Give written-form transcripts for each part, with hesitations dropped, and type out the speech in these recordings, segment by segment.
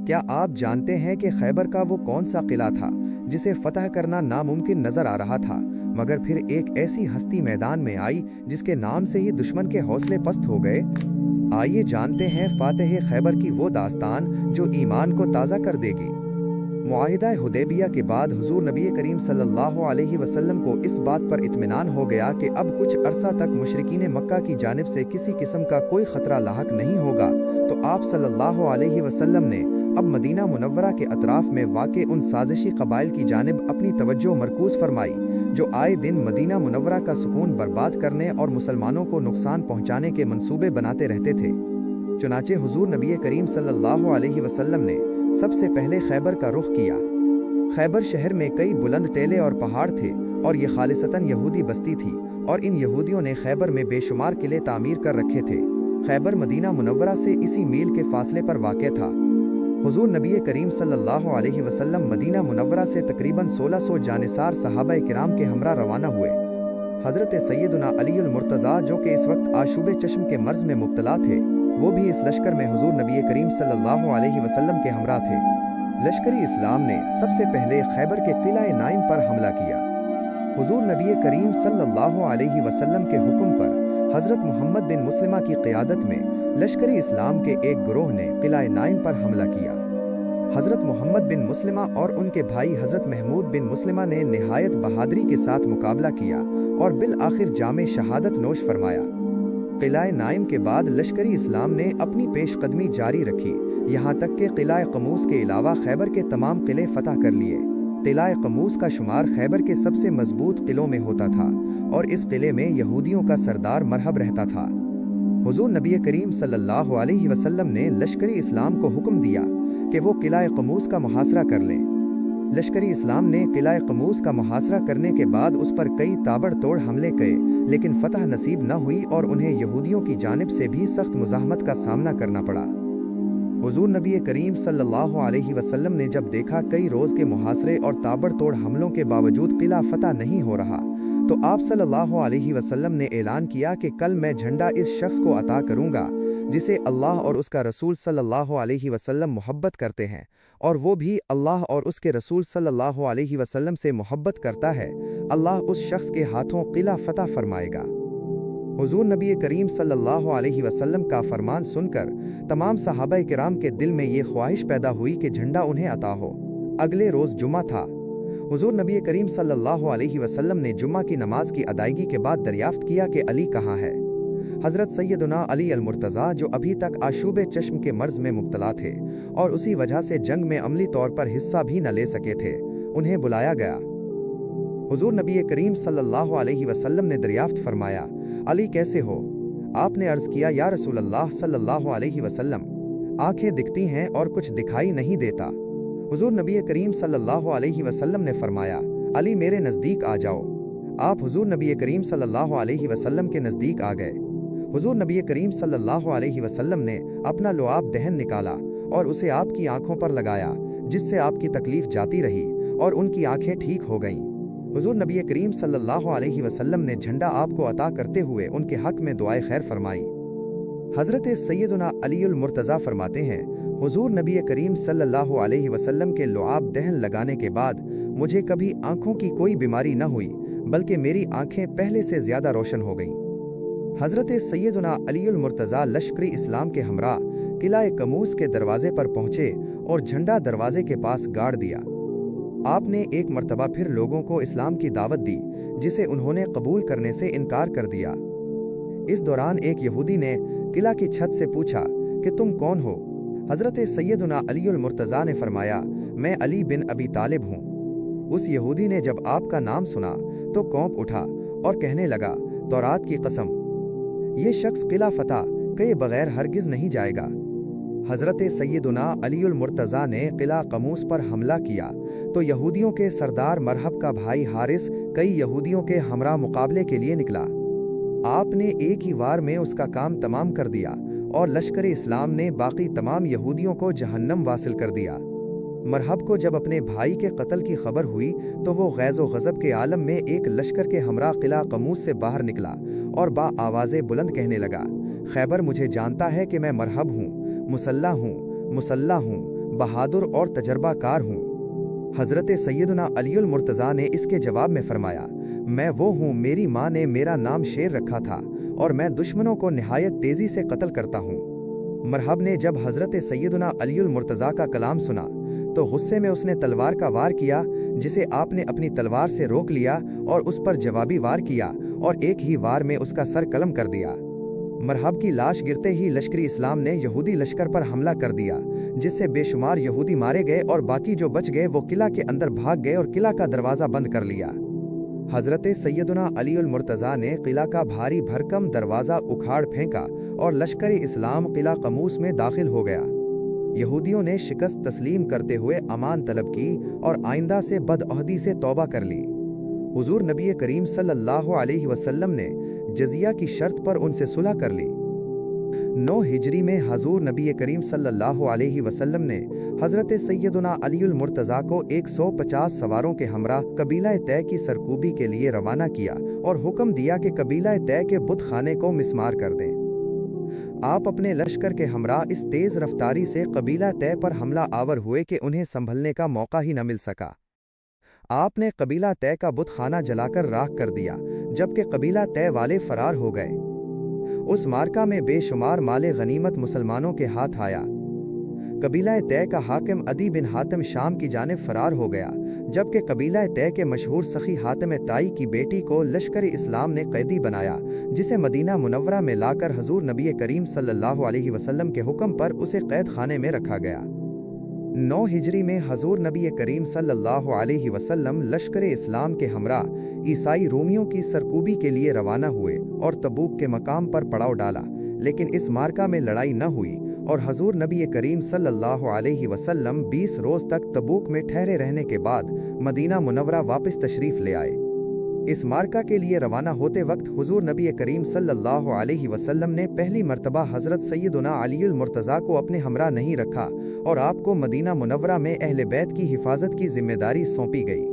کیا آپ جانتے ہیں کہ خیبر کا وہ کون سا قلعہ تھا جسے فتح کرنا ناممکن نظر آ رہا تھا، مگر پھر ایک ایسی ہستی میدان میں آئی جس کے نام سے ہی دشمن کے حوصلے پست ہو گئے؟ آئیے جانتے ہیں فاتح خیبر کی وہ داستان جو ایمان کو تازہ کر دے گی۔ معاہدہ حدیبیہ کے بعد حضور نبی کریم صلی اللہ علیہ وسلم کو اس بات پر اطمینان ہو گیا کہ اب کچھ عرصہ تک مشرکین مکہ کی جانب سے کسی قسم کا کوئی خطرہ لاحق نہیں ہوگا، تو آپ صلی اللہ علیہ وسلم نے اب مدینہ منورہ کے اطراف میں واقع ان سازشی قبائل کی جانب اپنی توجہ مرکوز فرمائی جو آئے دن مدینہ منورہ کا سکون برباد کرنے اور مسلمانوں کو نقصان پہنچانے کے منصوبے بناتے رہتے تھے۔ چنانچہ حضور نبی کریم صلی اللہ علیہ وسلم نے سب سے پہلے خیبر کا رخ کیا۔ خیبر شہر میں کئی بلند ٹیلے اور پہاڑ تھے اور یہ خالصتاً یہودی بستی تھی، اور ان یہودیوں نے خیبر میں بے شمار قلعے تعمیر کر رکھے تھے۔ خیبر مدینہ منورہ سے اسی میل کے فاصلے پر واقع تھا۔ حضور نبی کریم صلی اللہ علیہ وسلم مدینہ منورہ سے تقریباً 1600 جانثار صحابہ کرام کے ہمراہ روانہ ہوئے۔ حضرت سیدنا علی المرتضیٰ جو کہ اس وقت آشوب چشم کے مرض میں مبتلا تھے، وہ بھی اس لشکر میں حضور نبی کریم صلی اللہ علیہ وسلم کے ہمراہ تھے۔ لشکری اسلام نے سب سے پہلے خیبر کے قلعہ نائم پر حملہ کیا۔ حضور نبی کریم صلی اللہ علیہ وسلم کے حکم پر حضرت محمد بن مسلمہ کی قیادت میں لشکری اسلام کے ایک گروہ نے قلعہ نائم پر حملہ کیا۔ حضرت محمد بن مسلمہ اور ان کے بھائی حضرت محمود بن مسلمہ نے نہایت بہادری کے ساتھ مقابلہ کیا اور بالآخر جام شہادت نوش فرمایا۔ قلعہ نائم کے بعد لشکری اسلام نے اپنی پیش قدمی جاری رکھی، یہاں تک کہ قلعہ قموس کے علاوہ خیبر کے تمام قلعے فتح کر لیے۔ قلعہ قموس کا شمار خیبر کے سب سے مضبوط قلعوں میں ہوتا تھا، اور اس قلعے میں یہودیوں کا سردار مرہب رہتا تھا۔ حضور نبی کریم صلی اللہ علیہ وسلم نے لشکری اسلام کو حکم دیا کہ وہ قلعہ قموس کا محاصرہ کر لیں۔ لشکری اسلام نے قلعہ قموس کا محاصرہ کرنے کے بعد اس پر کئی تابڑ توڑ حملے کیے، لیکن فتح نصیب نہ ہوئی اور انہیں یہودیوں کی جانب سے بھی سخت مزاحمت کا سامنا کرنا پڑا۔ حضور نبی کریم صلی اللہ علیہ وسلم نے جب دیکھا کئی روز کے محاصرے اور تابڑ توڑ حملوں کے باوجود قلعہ فتح نہیں ہو رہا، تو آپ صلی اللہ علیہ وسلم نے اعلان کیا کہ کل میں جھنڈا اس شخص کو عطا کروں گا جسے اللہ اور اس کا رسول صلی اللہ علیہ وسلم محبت کرتے ہیں، اور وہ بھی اللہ اور اس کے رسول صلی اللہ علیہ وسلم سے محبت کرتا ہے۔ اللہ اس شخص کے ہاتھوں قلعہ فتح فرمائے گا۔ حضور نبی کریم صلی اللہ علیہ وسلم کا فرمان سن کر تمام صحابہ کرام کے دل میں یہ خواہش پیدا ہوئی کہ جھنڈا انہیں عطا ہو۔ اگلے روز جمعہ تھا۔ حضور نبی کریم صلی اللہ علیہ وسلم نے جمعہ کی نماز کی ادائیگی کے بعد دریافت کیا کہ علی کہاں ہے؟ حضرت سیدنا علی المرتضیٰ جو ابھی تک آشوب چشم کے مرض میں مبتلا تھے اور اسی وجہ سے جنگ میں عملی طور پر حصہ بھی نہ لے سکے تھے، انہیں بلایا گیا۔ حضور نبی کریم صلی اللہ علیہ وسلم نے دریافت فرمایا، علی کیسے ہو؟ آپ نے عرض کیا، یا رسول اللہ صلی اللہ علیہ وسلم، آنکھیں دکھتی ہیں اور کچھ دکھائی نہیں دیتا۔ حضور نبی کریم صلی اللہ علیہ وسلم نے فرمایا، علی میرے نزدیک آ جاؤ۔ آپ حضور نبی کریم صلی اللہ علیہ وسلم کے نزدیک آ گئے۔ حضور نبی کریم صلی اللہ علیہ وسلم نے اپنا لعاب دہن نکالا اور اسے آپ کی آنکھوں پر لگایا، جس سے آپ کی تکلیف جاتی رہی اور ان کی آنکھیں ٹھیک ہو گئیں۔ حضور نبی کریم صلی اللہ علیہ وسلم نے جھنڈا آپ کو عطا کرتے ہوئے ان کے حق میں دعائے خیر فرمائی۔ حضرت سیدنا علی المرتضیٰ فرماتے ہیں، حضور نبی کریم صلی اللہ علیہ وسلم کے لعاب دہن لگانے کے بعد مجھے کبھی آنکھوں کی کوئی بیماری نہ ہوئی، بلکہ میری آنکھیں پہلے سے زیادہ روشن ہو گئیں۔ حضرت سیدنا علی المرتضیٰ لشکری اسلام کے ہمراہ قلعہ قموس کے دروازے پر پہنچے اور جھنڈا دروازے کے پاس گاڑ دیا۔ آپ نے ایک مرتبہ پھر لوگوں کو اسلام کی دعوت دی، جسے انہوں نے قبول کرنے سے انکار کر دیا۔ اس دوران ایک یہودی نے قلعہ کی چھت سے پوچھا کہ تم کون ہو؟ حضرت سیدنا علی المرتضیٰ نے فرمایا، میں علی بن ابی طالب ہوں۔ اس یہودی نے جب آپ کا نام سنا تو کونپ اٹھا اور کہنے لگا، تورات کی قسم، یہ شخص قلعہ فتح کئے بغیر ہرگز نہیں جائے گا۔ حضرت سیدنا علی المرتضیٰ نے قلعہ قموس پر حملہ کیا تو یہودیوں کے سردار مرہب کا بھائی حارث کئی یہودیوں کے ہمراہ مقابلے کے لیے نکلا۔ آپ نے ایک ہی وار میں اس کا کام تمام کر دیا اور لشکر اسلام نے باقی تمام یہودیوں کو جہنم واصل کر دیا۔ مرہب کو جب اپنے بھائی کے قتل کی خبر ہوئی تو وہ غیظ و غضب کے عالم میں ایک لشکر کے ہمراہ قلعہ قموس سے باہر نکلا اور با آواز بلند کہنے لگا، خیبر مجھے جانتا ہے کہ میں مرہب ہوں، مسلح ہوں، बहादुर और तजर्बा कार हूँ। हजरत सैयदना अलीउल मुर्तज़ा ने इसके जवाब में फरमाया, मैं वो हूँ, मेरी माँ ने मेरा नाम शेर रखा था और मैं दुश्मनों को निहायत तेजी से कत्ल करता हूँ। मरहब ने जब हजरत सैयदना अलीउल मुर्तज़ा का कलाम सुना तो गुस्से में उसने तलवार का वार किया, जिसे आपने अपनी तलवार से रोक लिया और उस पर जवाबी वार किया और एक ही वार में उसका सर कलम कर दिया। मरहब की लाश गिरते ही लश्करी इस्लाम ने यहूदी लश्कर पर हमला कर दिया, जिससे बेशुमार यहूदी मारे गए और बाकी जो बच गए वो किला के अंदर भाग गए और किला का दरवाजा बंद कर लिया। हजरत सैयदना अलीउल मुर्तज़ा ने किला का भारी भरकम दरवाजा उखाड़ फेंका और लश्करी इस्लाम किला कमूस में दाखिल हो गया। यहूदियों ने शिकस्त तस्लीम करते हुए अमान तलब की और आइंदा से बदअहदी से तौबा कर ली। हुजूर नबी करीम सल्लल्लाहु अलैहि वसल्लम ने जजिया की शर्त पर उनसे सुलह कर ली। 9 हिजरी में हजूर नबी करीम सल्लल्लाहु अलैहि वसल्लम ने हजरत सैयदना अलीउल मुर्तज़ा को 150 सवारों के हमरा कबीला तय की सरकूबी के लिए रवाना किया और हुक्म दिया कि कबीला तय के बुत खाने को मिस्मार कर दें। आप अपने लश्कर के हमरा इस तेज रफ्तारी से कबीला तय पर हमला आवर हुए कि उन्हें संभलने का मौका ही न मिल सका। आपने कबीला तय का बुत खाना जलाकर राख कर दिया, जबकि कबीला तय वाले फरार हो गए। उस मार्का में बेशुमार माले गनीमत मुसलमानों के हाथ आया। कबीला तय का हाकिम अदी बिन हातिम शाम की जानिब फरार हो गया, जबकि कबीला तय के मशहूर सखी हातिम ताई की बेटी को लश्कर इस्लाम ने कैदी बनाया, जिसे मदीना मुनव्वरा में लाकर हजूर नबी करीम सल्लल्लाहु अलैहि वसल्लम के हुक्म पर उसे कैद खाने में रखा गया। 9 हिजरी में हजूर नबी करीम सल्लल्लाहु अलैहि वसल्लम लश्कर इस्लाम के हमरा ईसाई रोमियों की सरकूबी के लिए रवाना हुए और तबूक के मकाम पर पड़ाव डाला, लेकिन इस मार्का में लड़ाई न हुई और हजूर नबी करीम सल्लल्लाहु अलैहि वसल्लम 20 रोज तक तबूक में ठहरे रहने के बाद मदीना मुनव्वरा वापस तशरीफ ले आए। इस मार्का के लिए रवाना होते वक्त हुजूर नबी करीम सल्लल्लाहु अलैहि वसल्लम ने पहली मर्तबा हजरत सैयदना अलीउल मुर्तज़ा को अपने हमरा नहीं रखा और आपको मदीना मुनव्वरा में अहले बैत की हिफाजत की जिम्मेदारी सौंपी गई।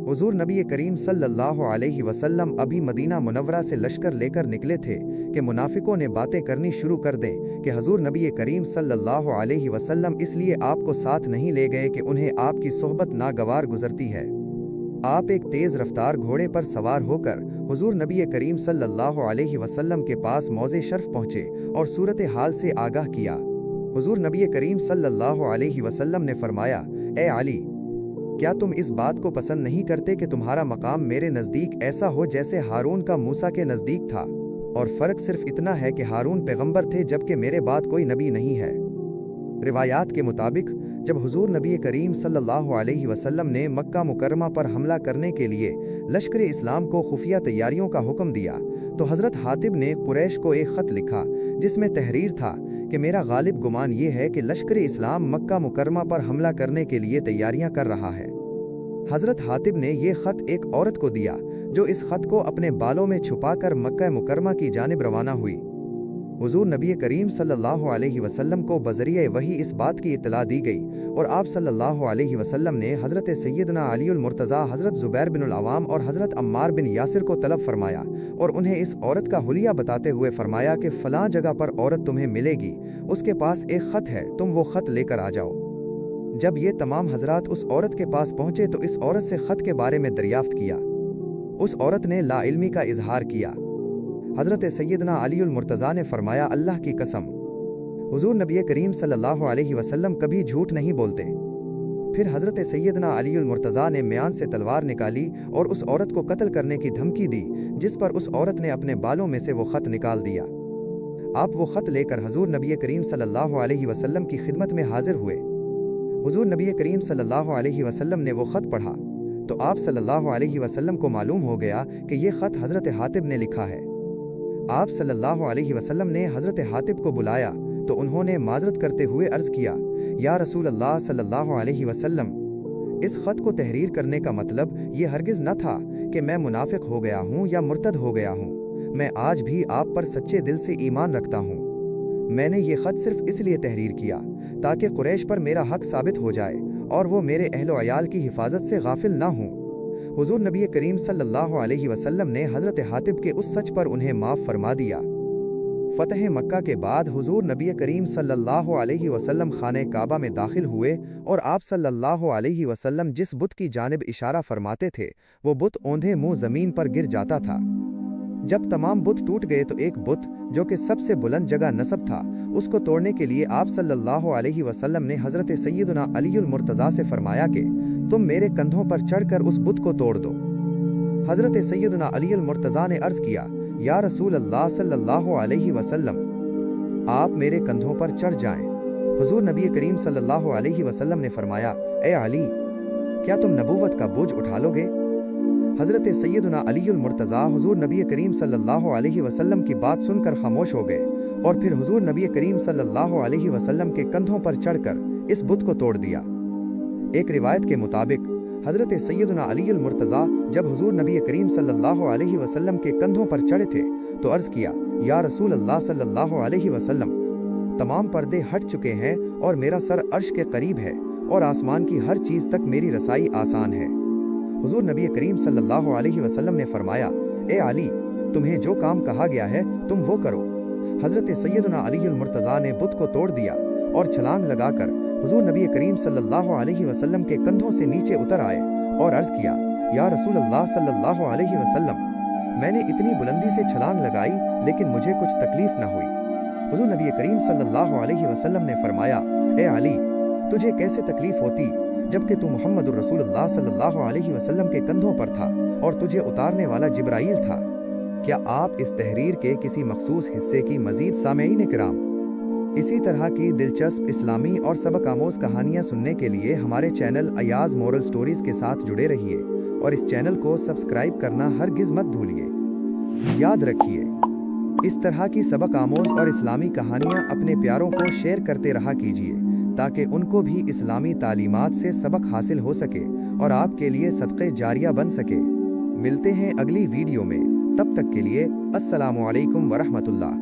हुजूर नबी करीम सल्लल्लाहु अलैहि वसल्लम अभी मदीना मुनव्वरा से लश्कर लेकर निकले थे कि मुनाफिकों ने बातें करनी शुरू कर दें कि हजूर नबी करीम सल्लल्लाहु अलैहि वसल्लम इसलिए आपको साथ नहीं ले गए कि उन्हें आपकी सोहबत नागवार गुजरती है। आप एक तेज रफ्तार घोड़े पर सवार होकर हुजूर नबी करीम सल्लल्लाहु अलैहि वसल्लम के पास मौज़े शर्फ पहुँचे और सूरत हाल से आगाह किया। हुजूर नबी करीम सल्लल्लाहु अलैहि वसल्लम ने फरमाया, ए अली, क्या तुम इस बात को पसंद नहीं करते कि तुम्हारा मकाम मेरे नज़दीक ऐसा हो जैसे हारून का मूसा के नज़दीक था, और फ़र्क सिर्फ इतना है कि हारून पैगंबर थे जबकि मेरे बाद कोई नबी नहीं है। रिवायात के मुताबिक जब हुजूर नबी करीम सल्लल्लाहु अलैहि वसल्लम ने मक्का मुकरमा पर हमला करने के लिए लश्कर इस्लाम को खुफिया तैयारियों का हुक्म दिया तो हज़रत हातिब ने कुरैश को एक ख़त लिखा जिसमें तहरीर था कि मेरा गालिब गुमान ये है कि लश्कर इस्लाम मक्का मुकरमा पर हमला करने के लिए तैयारियां कर रहा है। हज़रत हातिब ने ये ख़त एक औरत को दिया जो इस ख़त को अपने बालों में छुपाकर मक्का मुकरमा की जानिब रवाना हुई। हुजूर नबी करीम सल्लल्लाहु अलैहि वसल्लम को बज़रिए वही इस बात की इत्तला दी गई और आप सल्लल्लाहु अलैहि वसल्लम ने हज़रत सैयदना अलीउल मुर्तज़ा, हज़रत ज़ुबैर बिन अवाम और हज़रत अम्मार बिन यासिर को तलब फरमाया और उन्हें इस औरत का हुलिया बताते हुए फरमाया कि फ़लाँ जगह पर औरत तुम्हें मिलेगी, उसके पास एक ख़त है, तुम वो ख़त लेकर आ जाओ। जब ये तमाम हज़रात उस औरत के पास पहुँचे तो इस औरत से ख़त के बारे में दरियाफ्त किया। उस औरत ने लाइल्मी का इजहार किया। हज़रत सैयदना अलीउल मुर्तज़ा ने फरमाया, अल्लाह की कसम, हुजूर नबी करीम सल्लल्लाहु अलैहि वसल्लम कभी झूठ नहीं बोलते। फिर हज़रत सैयदना अलीउल मुर्तज़ा ने म्यान से तलवार निकाली और उस औरत को कत्ल करने की धमकी दी, जिस पर उस औरत ने अपने बालों में से वो ख़त निकाल दिया। आप वो ख़त लेकर हजूर नबी करीम सल्लल्लाहु अलैहि वसल्लम की खिदमत में हाजिर हुए। हुजूर नबी करीम सल्लल्लाहु अलैहि वसल्लम ने वो ख़त पढ़ा तो आप सल्लल्लाहु अलैहि वसल्लम को मालूम हो गया कि ये ख़त हज़रत हातिब ने लिखा है। आप सल्लल्लाहु अलैहि वसल्लम ने हज़रत हातिब को बुलाया तो उन्होंने माजरत करते हुए अर्ज़ किया, या रसूल अल्लाह सल्लल्लाहु अलैहि वसल्लम, इस ख़त को तहरीर करने का मतलब ये हरगिज़ न था कि मैं मुनाफिक हो गया हूँ या मुर्तद हो गया हूँ। मैं आज भी आप पर सच्चे दिल से ईमान रखता हूँ। मैंने ये ख़त सिर्फ इसलिए तहरीर किया ताकि कुरैश पर मेरा हक साबित हो जाए और वो मेरे अहलो अयाल की हिफाजत से गाफिल ना हों। हुजूर नबी करीम सल्लल्लाहु अलैहि वसल्लम ने हज़रत हातिब के उस सच पर उन्हें माफ़ फरमा दिया। फतह मक्का के बाद हुजूर नबी करीम सल्लल्लाहु अलैहि वसल्लम खाने काबा में दाखिल हुए और आप सल्लल्लाहु अलैहि वसल्लम जिस बुत की जानिब इशारा फरमाते थे वो बुत औंधे मुंह जमीन पर गिर जाता था। जब तमाम बुत टूट गए तो एक बुत जो कि सबसे बुलंद जगह नसब था उसको तोड़ने के लिए आप सल्लल्लाहु अलैहि वसल्लम ने हजरत सैयदना अलीउल मुर्तज़ा से फरमाया कि तुम मेरे कंधों पर चढ़कर उस बुत को तोड़ दो। हजरत सैयदना अलीउल मुर्तज़ा ने अर्ज किया, या रसूल अल्लाह सल्लल्लाहु अलैहि वसल्लम, आप मेरे कंधों पर चढ़ जाएं। हुजूर नबी करीम सल्लल्लाहु अलैहि वसल्लम ने फरमाया, ए अली, क्या तुम नबूवत का बोझ उठा लोगे? हजरत सैयदना अलीउल मुर्तज़ा हुजूर नबी करीम सल्लल्लाहु अलैहि वसल्लम की बात सुनकर खामोश हो गए और फिर हुजूर नबी करीम सल्लल्लाहु अलैहि वसल्लम के कंधों पर चढ़कर इस बुत को तोड़ दिया। एक रिवायत के मुताबिक हजरत सैयदना अलीउल मुर्तज़ा जब हुजूर नबी करीम सल्लल्लाहु अलैहि वसल्लम के कंधों पर चढ़े थे तो अर्ज किया, या रसूल अल्लाह सल्लल्लाहु अलैहि वसल्लम, तमाम पर्दे हट चुके हैं और मेरा सर अर्श के करीब है और आसमान की हर चीज तक मेरी रसाई आसान है। हुजूर नबी करीम सल्लल्लाहु अलैहि वसल्लम ने फरमाया, ए अली, तुम्हें जो काम कहा गया है तुम वो करो। हजरत सैयदना अलीउल मुर्तज़ा ने बुत को तोड़ दिया और छलांग लगाकर हुजूर नबी करीम सल्लल्लाहु अलैहि वसल्लम के कंधों से नीचे उतर आए और अर्ज किया, या रसूल अल्लाह सल्लल्लाहु अलैहि वसल्लम, मैंने इतनी बुलंदी से छलांग लगाई लेकिन मुझे कुछ तकलीफ न हुई। हुजूर नबी करीम सल्लल्लाहु अलैहि वसल्लम ने फरमाया, ए अली, तुझे कैसे तकलीफ होती जबकि तू मुहम्मदुर रसूलुल्लाह सल्लल्लाहु अलैहि वसल्लम के कंधों पर था और तुझे उतारने वाला जिब्राईल था। क्या आप इस तहरीर के किसी मखसूस हिस्से की मजीद सामेईन किराम इसी तरह की दिलचस्प इस्लामी और सबक आमोज कहानियाँ सुनने के लिए हमारे चैनल अयाज मोरल स्टोरीज के साथ जुड़े रहिए और इस चैनल को सब्सक्राइब करना हरगिज़ मत भूलिए। याद रखिए, इस तरह की सबक आमोज और इस्लामी कहानियाँ अपने प्यारों को शेयर करते रहा कीजिए ताकि उनको भी इस्लामी तालीमात से सबक हासिल हो सके और आपके लिए सदक़े जारिया बन सके। मिलते हैं अगली वीडियो में, तब तक के लिए अस्सलामु अलैकुम व रहमतुल्लाह।